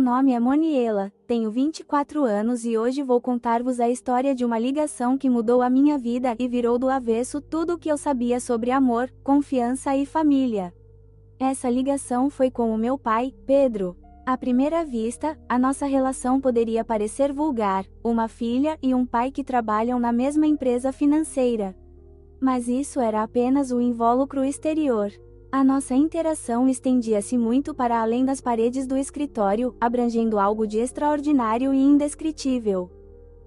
nome é Moniela, tenho 24 anos e hoje vou contar-vos a história de uma ligação que mudou a minha vida e virou do avesso tudo o que eu sabia sobre amor, confiança e família. Essa ligação foi com o meu pai, Pedro. À primeira vista, a nossa relação poderia parecer vulgar, uma filha e um pai que trabalham na mesma empresa financeira. Mas isso era apenas o invólucro exterior. A nossa interação estendia-se muito para além das paredes do escritório, abrangendo algo de extraordinário e indescritível.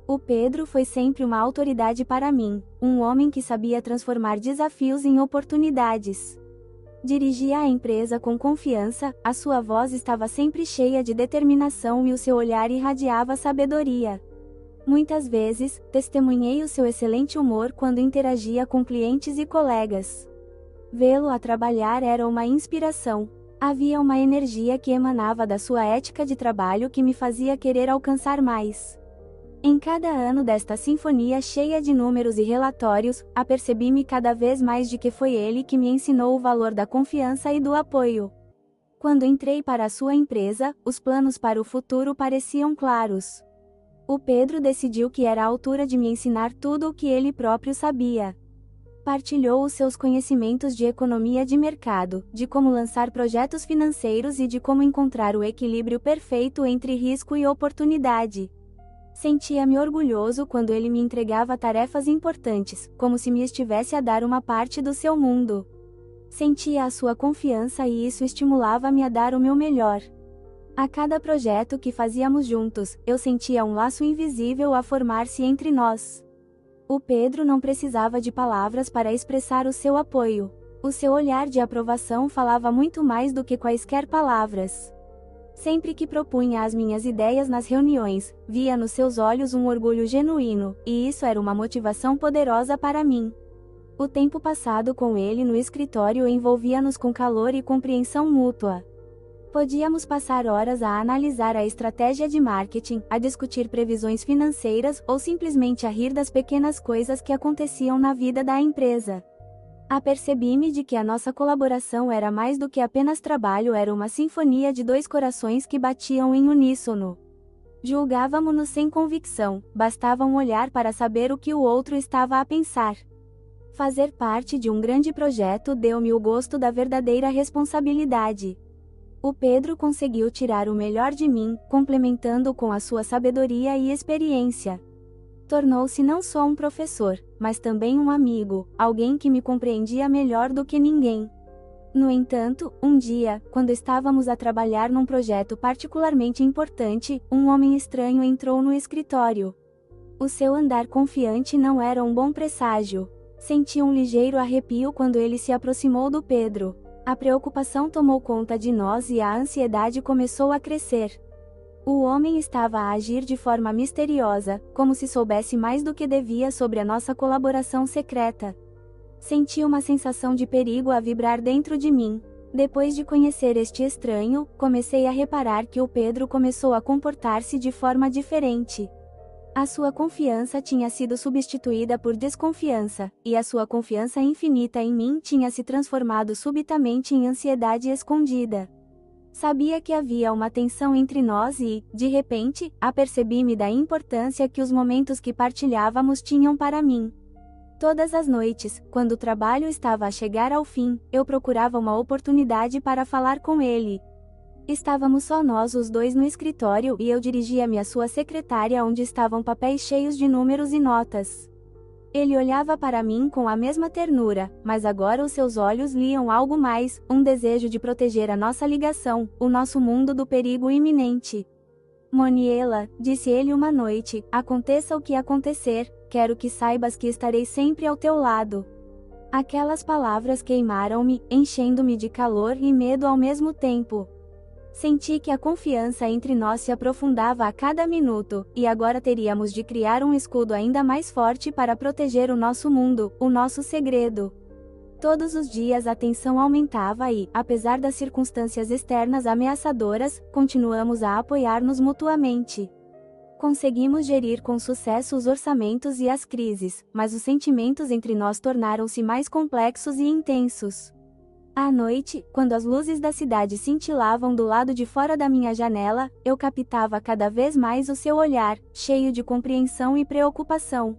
O Pedro foi sempre uma autoridade para mim, um homem que sabia transformar desafios em oportunidades. Dirigia a empresa com confiança, a sua voz estava sempre cheia de determinação e o seu olhar irradiava sabedoria. Muitas vezes, testemunhei o seu excelente humor quando interagia com clientes e colegas. Vê-lo a trabalhar era uma inspiração. Havia uma energia que emanava da sua ética de trabalho que me fazia querer alcançar mais. Em cada ano desta sinfonia cheia de números e relatórios, apercebi-me cada vez mais de que foi ele que me ensinou o valor da confiança e do apoio. Quando entrei para a sua empresa, os planos para o futuro pareciam claros. O Pedro decidiu que era a altura de me ensinar tudo o que ele próprio sabia. Partilhou os seus conhecimentos de economia de mercado, de como lançar projetos financeiros e de como encontrar o equilíbrio perfeito entre risco e oportunidade. Sentia-me orgulhoso quando ele me entregava tarefas importantes, como se me estivesse a dar uma parte do seu mundo. Sentia a sua confiança e isso estimulava-me a dar o meu melhor. A cada projeto que fazíamos juntos, eu sentia um laço invisível a formar-se entre nós. O Pedro não precisava de palavras para expressar o seu apoio. O seu olhar de aprovação falava muito mais do que quaisquer palavras. Sempre que propunha as minhas ideias nas reuniões, via nos seus olhos um orgulho genuíno, e isso era uma motivação poderosa para mim. O tempo passado com ele no escritório envolvia-nos com calor e compreensão mútua. Podíamos passar horas a analisar a estratégia de marketing, a discutir previsões financeiras ou simplesmente a rir das pequenas coisas que aconteciam na vida da empresa. Apercebi-me de que a nossa colaboração era mais do que apenas trabalho, era uma sinfonia de dois corações que batiam em uníssono. Julgávamo-nos sem convicção, bastava um olhar para saber o que o outro estava a pensar. Fazer parte de um grande projeto deu-me o gosto da verdadeira responsabilidade. O Pedro conseguiu tirar o melhor de mim, complementando com a sua sabedoria e experiência. Tornou-se não só um professor, mas também um amigo, alguém que me compreendia melhor do que ninguém. No entanto, um dia, quando estávamos a trabalhar num projeto particularmente importante, um homem estranho entrou no escritório. O seu andar confiante não era um bom presságio. Senti um ligeiro arrepio quando ele se aproximou do Pedro. A preocupação tomou conta de nós e a ansiedade começou a crescer. O homem estava a agir de forma misteriosa, como se soubesse mais do que devia sobre a nossa colaboração secreta. Senti uma sensação de perigo a vibrar dentro de mim. Depois de conhecer este estranho, comecei a reparar que o Pedro começou a comportar-se de forma diferente. A sua confiança tinha sido substituída por desconfiança, e a sua confiança infinita em mim tinha se transformado subitamente em ansiedade escondida. Sabia que havia uma tensão entre nós e, de repente, apercebi-me da importância que os momentos que partilhávamos tinham para mim. Todas as noites, quando o trabalho estava a chegar ao fim, eu procurava uma oportunidade para falar com ele. Estávamos só nós os dois no escritório e eu dirigia-me à sua secretária onde estavam papéis cheios de números e notas. Ele olhava para mim com a mesma ternura, mas agora os seus olhos liam algo mais, um desejo de proteger a nossa ligação, o nosso mundo do perigo iminente. Moniela, disse ele uma noite, aconteça o que acontecer, quero que saibas que estarei sempre ao teu lado. Aquelas palavras queimaram-me, enchendo-me de calor e medo ao mesmo tempo. Senti que a confiança entre nós se aprofundava a cada minuto, e agora teríamos de criar um escudo ainda mais forte para proteger o nosso mundo, o nosso segredo. Todos os dias a tensão aumentava e, apesar das circunstâncias externas ameaçadoras, continuamos a apoiar-nos mutuamente. Conseguimos gerir com sucesso os orçamentos e as crises, mas os sentimentos entre nós tornaram-se mais complexos e intensos. À noite, quando as luzes da cidade cintilavam do lado de fora da minha janela, eu captava cada vez mais o seu olhar, cheio de compreensão e preocupação.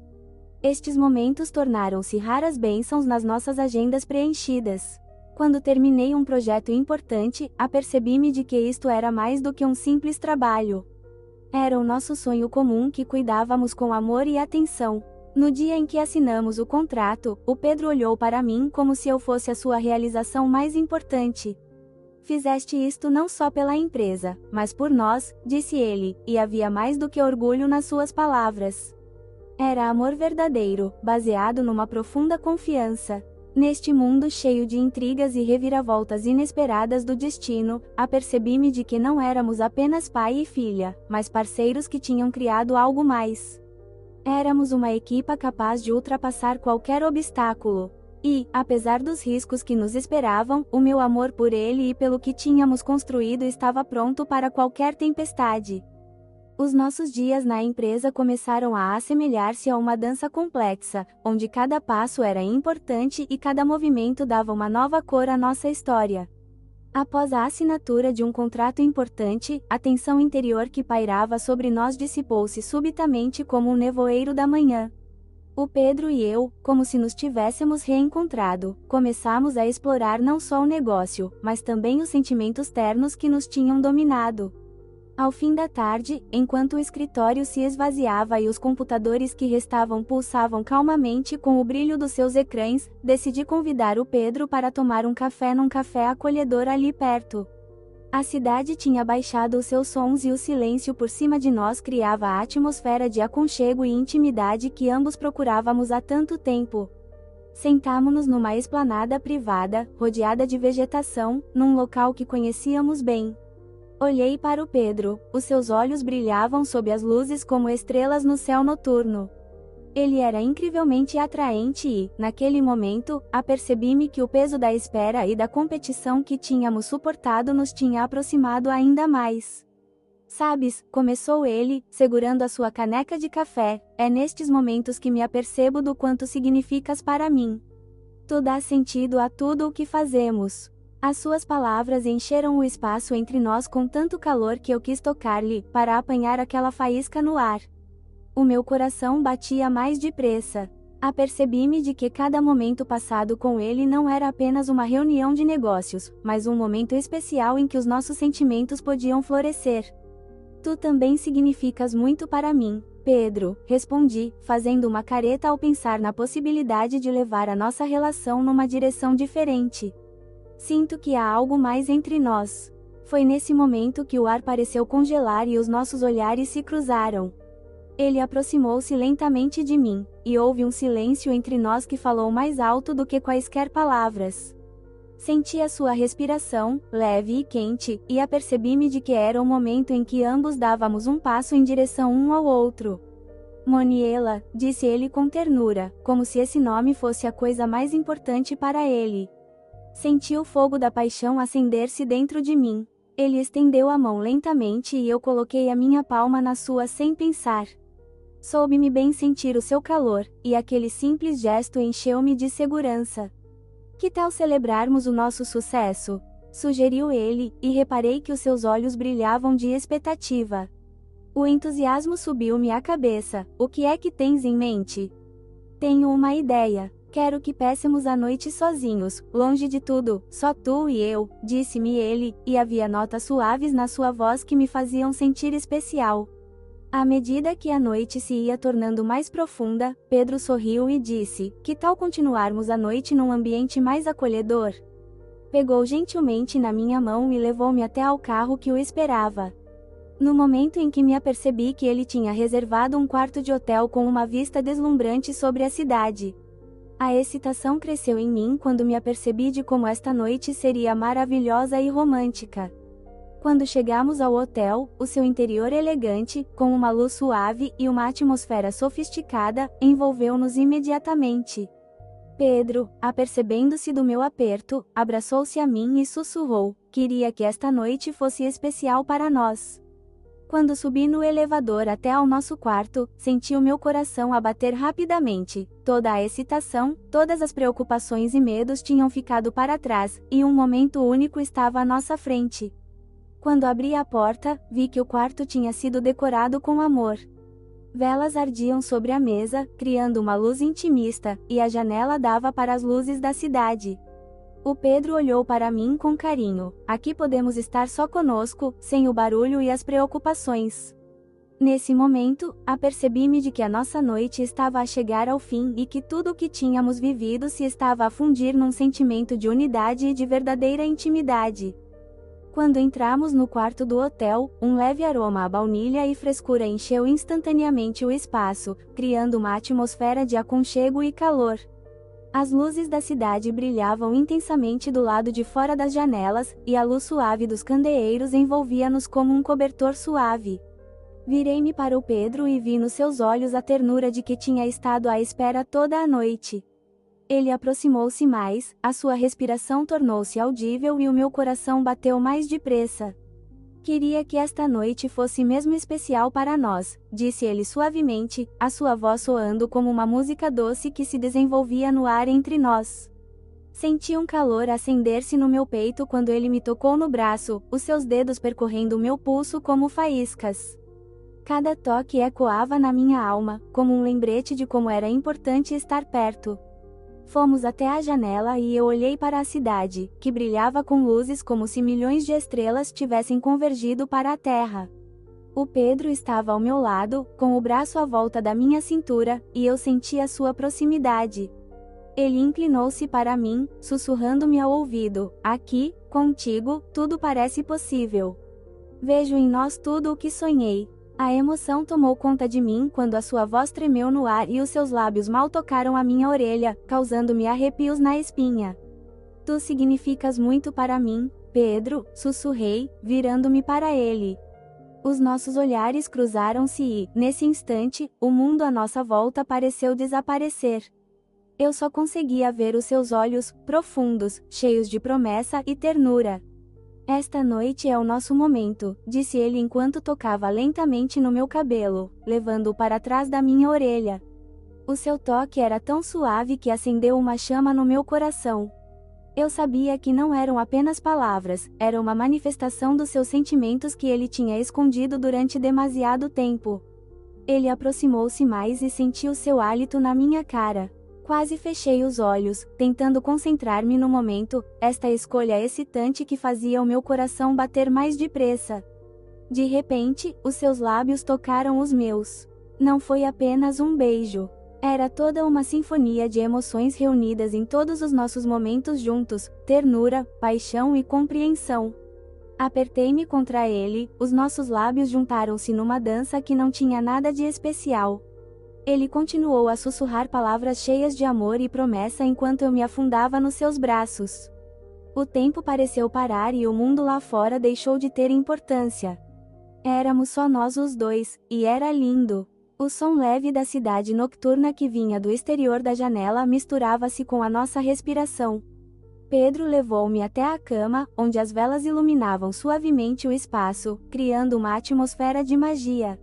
Estes momentos tornaram-se raras bênçãos nas nossas agendas preenchidas. Quando terminei um projeto importante, apercebi-me de que isto era mais do que um simples trabalho. Era o nosso sonho comum que cuidávamos com amor e atenção. No dia em que assinamos o contrato, o Pedro olhou para mim como se eu fosse a sua realização mais importante. Fizeste isto não só pela empresa, mas por nós, disse ele, e havia mais do que orgulho nas suas palavras. Era amor verdadeiro, baseado numa profunda confiança. Neste mundo cheio de intrigas e reviravoltas inesperadas do destino, apercebi-me de que não éramos apenas pai e filha, mas parceiros que tinham criado algo mais. Éramos uma equipa capaz de ultrapassar qualquer obstáculo. E, apesar dos riscos que nos esperavam, o meu amor por ele e pelo que tínhamos construído estava pronto para qualquer tempestade. Os nossos dias na empresa começaram a assemelhar-se a uma dança complexa, onde cada passo era importante e cada movimento dava uma nova cor à nossa história. Após a assinatura de um contrato importante, a tensão interior que pairava sobre nós dissipou-se subitamente como um nevoeiro da manhã. O Pedro e eu, como se nos tivéssemos reencontrado, começamos a explorar não só o negócio, mas também os sentimentos ternos que nos tinham dominado. Ao fim da tarde, enquanto o escritório se esvaziava e os computadores que restavam pulsavam calmamente com o brilho dos seus ecrãs, decidi convidar o Pedro para tomar um café num café acolhedor ali perto. A cidade tinha baixado os seus sons e o silêncio por cima de nós criava a atmosfera de aconchego e intimidade que ambos procurávamos há tanto tempo. Sentámo-nos numa esplanada privada, rodeada de vegetação, num local que conhecíamos bem. Olhei para o Pedro, os seus olhos brilhavam sob as luzes como estrelas no céu noturno. Ele era incrivelmente atraente e, naquele momento, apercebi-me que o peso da espera e da competição que tínhamos suportado nos tinha aproximado ainda mais. Sabes, começou ele, segurando a sua caneca de café, é nestes momentos que me apercebo do quanto significas para mim. Tu dás sentido a tudo o que fazemos. As suas palavras encheram o espaço entre nós com tanto calor que eu quis tocar-lhe, para apanhar aquela faísca no ar. O meu coração batia mais depressa. Apercebi-me de que cada momento passado com ele não era apenas uma reunião de negócios, mas um momento especial em que os nossos sentimentos podiam florescer. Tu também significas muito para mim, Pedro, respondi, fazendo uma careta ao pensar na possibilidade de levar a nossa relação numa direção diferente. Sinto que há algo mais entre nós. Foi nesse momento que o ar pareceu congelar e os nossos olhares se cruzaram. Ele aproximou-se lentamente de mim, e houve um silêncio entre nós que falou mais alto do que quaisquer palavras. Senti a sua respiração, leve e quente, e apercebi-me de que era o momento em que ambos dávamos um passo em direção um ao outro. Moniela, disse ele com ternura, como se esse nome fosse a coisa mais importante para ele. Senti o fogo da paixão acender-se dentro de mim. Ele estendeu a mão lentamente e eu coloquei a minha palma na sua sem pensar. Soube-me bem sentir o seu calor, e aquele simples gesto encheu-me de segurança. Que tal celebrarmos o nosso sucesso? Sugeriu ele, e reparei que os seus olhos brilhavam de expectativa. O entusiasmo subiu-me à cabeça. O que é que tens em mente? Tenho uma ideia. Quero que passemos a noite sozinhos, longe de tudo, só tu e eu, disse-me ele, e havia notas suaves na sua voz que me faziam sentir especial. À medida que a noite se ia tornando mais profunda, Pedro sorriu e disse: que tal continuarmos a noite num ambiente mais acolhedor? Pegou gentilmente na minha mão e levou-me até ao carro que o esperava. No momento em que me apercebi que ele tinha reservado um quarto de hotel com uma vista deslumbrante sobre a cidade. A excitação cresceu em mim quando me apercebi de como esta noite seria maravilhosa e romântica. Quando chegamos ao hotel, o seu interior elegante, com uma luz suave e uma atmosfera sofisticada, envolveu-nos imediatamente. Pedro, apercebendo-se do meu aperto, abraçou-se a mim e sussurrou: queria que esta noite fosse especial para nós. Quando subi no elevador até ao nosso quarto, senti o meu coração a bater rapidamente. Toda a excitação, todas as preocupações e medos tinham ficado para trás, e um momento único estava à nossa frente. Quando abri a porta, vi que o quarto tinha sido decorado com amor. Velas ardiam sobre a mesa, criando uma luz intimista, e a janela dava para as luzes da cidade. O Pedro olhou para mim com carinho. Aqui podemos estar só conosco, sem o barulho e as preocupações. Nesse momento, apercebi-me de que a nossa noite estava a chegar ao fim e que tudo o que tínhamos vivido se estava a fundir num sentimento de unidade e de verdadeira intimidade. Quando entramos no quarto do hotel, um leve aroma à baunilha e frescura encheu instantaneamente o espaço, criando uma atmosfera de aconchego e calor. As luzes da cidade brilhavam intensamente do lado de fora das janelas, e a luz suave dos candeeiros envolvia-nos como um cobertor suave. Virei-me para o Pedro e vi nos seus olhos a ternura de que tinha estado à espera toda a noite. Ele aproximou-se mais, a sua respiração tornou-se audível e o meu coração bateu mais depressa. Queria que esta noite fosse mesmo especial para nós, disse ele suavemente, a sua voz soando como uma música doce que se desenvolvia no ar entre nós. Senti um calor acender-se no meu peito quando ele me tocou no braço, os seus dedos percorrendo o meu pulso como faíscas. Cada toque ecoava na minha alma, como um lembrete de como era importante estar perto. Fomos até a janela e eu olhei para a cidade, que brilhava com luzes como se milhões de estrelas tivessem convergido para a terra. O Pedro estava ao meu lado, com o braço à volta da minha cintura, e eu sentia sua proximidade. Ele inclinou-se para mim, sussurrando-me ao ouvido: aqui, contigo, tudo parece possível. Vejo em nós tudo o que sonhei. A emoção tomou conta de mim quando a sua voz tremeu no ar e os seus lábios mal tocaram a minha orelha, causando-me arrepios na espinha. Tu significas muito para mim, Pedro, sussurrei, virando-me para ele. Os nossos olhares cruzaram-se e, nesse instante, o mundo à nossa volta pareceu desaparecer. Eu só conseguia ver os seus olhos, profundos, cheios de promessa e ternura. Esta noite é o nosso momento, disse ele enquanto tocava lentamente no meu cabelo, levando-o para trás da minha orelha. O seu toque era tão suave que acendeu uma chama no meu coração. Eu sabia que não eram apenas palavras, era uma manifestação dos seus sentimentos que ele tinha escondido durante demasiado tempo. Ele aproximou-se mais e sentiu seu hálito na minha cara. Quase fechei os olhos, tentando concentrar-me no momento, esta escolha excitante que fazia o meu coração bater mais depressa. De repente, os seus lábios tocaram os meus. Não foi apenas um beijo. Era toda uma sinfonia de emoções reunidas em todos os nossos momentos juntos, ternura, paixão e compreensão. Apertei-me contra ele, os nossos lábios juntaram-se numa dança que não tinha nada de especial. Ele continuou a sussurrar palavras cheias de amor e promessa enquanto eu me afundava nos seus braços. O tempo pareceu parar e o mundo lá fora deixou de ter importância. Éramos só nós os dois, e era lindo. O som leve da cidade nocturna que vinha do exterior da janela misturava-se com a nossa respiração. Pedro levou-me até a cama, onde as velas iluminavam suavemente o espaço, criando uma atmosfera de magia.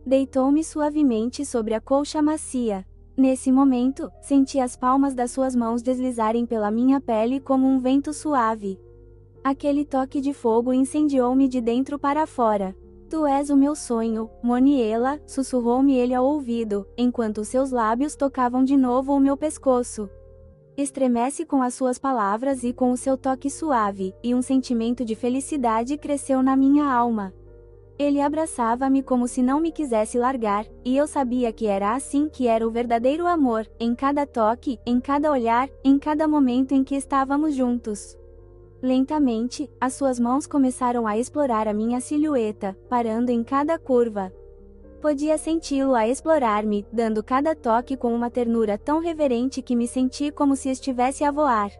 Deitou-me suavemente sobre a colcha macia. Nesse momento, senti as palmas das suas mãos deslizarem pela minha pele como um vento suave. Aquele toque de fogo incendiou-me de dentro para fora. Tu és o meu sonho, Moniela, sussurrou-me ele ao ouvido, enquanto seus lábios tocavam de novo o meu pescoço. Estremece com as suas palavras e com o seu toque suave, e um sentimento de felicidade cresceu na minha alma. Ele abraçava-me como se não me quisesse largar, e eu sabia que era assim que era o verdadeiro amor, em cada toque, em cada olhar, em cada momento em que estávamos juntos. Lentamente, as suas mãos começaram a explorar a minha silhueta, parando em cada curva. Podia senti-lo a explorar-me, dando cada toque com uma ternura tão reverente que me senti como se estivesse a voar.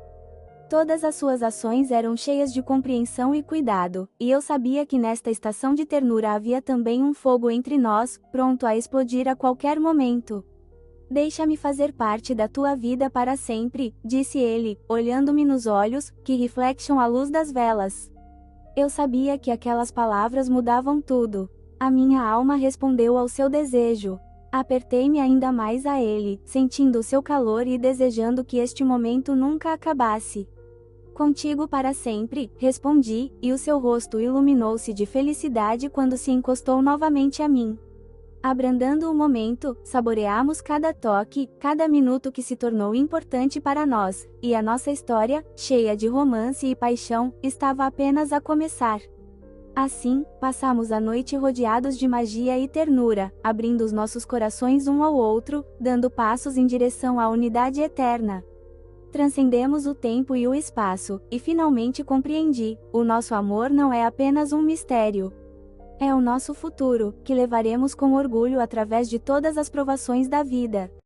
Todas as suas ações eram cheias de compreensão e cuidado, e eu sabia que nesta estação de ternura havia também um fogo entre nós, pronto a explodir a qualquer momento. Deixa-me fazer parte da tua vida para sempre, disse ele, olhando-me nos olhos, que refletiam a luz das velas. Eu sabia que aquelas palavras mudavam tudo. A minha alma respondeu ao seu desejo. Apertei-me ainda mais a ele, sentindo o seu calor e desejando que este momento nunca acabasse. Contigo para sempre, respondi, e o seu rosto iluminou-se de felicidade quando se encostou novamente a mim. Abrandando o momento, saboreamos cada toque, cada minuto que se tornou importante para nós, e a nossa história, cheia de romance e paixão, estava apenas a começar. Assim, passamos a noite rodeados de magia e ternura, abrindo os nossos corações um ao outro, dando passos em direção à unidade eterna. Transcendemos o tempo e o espaço, e finalmente compreendi: o nosso amor não é apenas um mistério. É o nosso futuro, que levaremos com orgulho através de todas as provações da vida.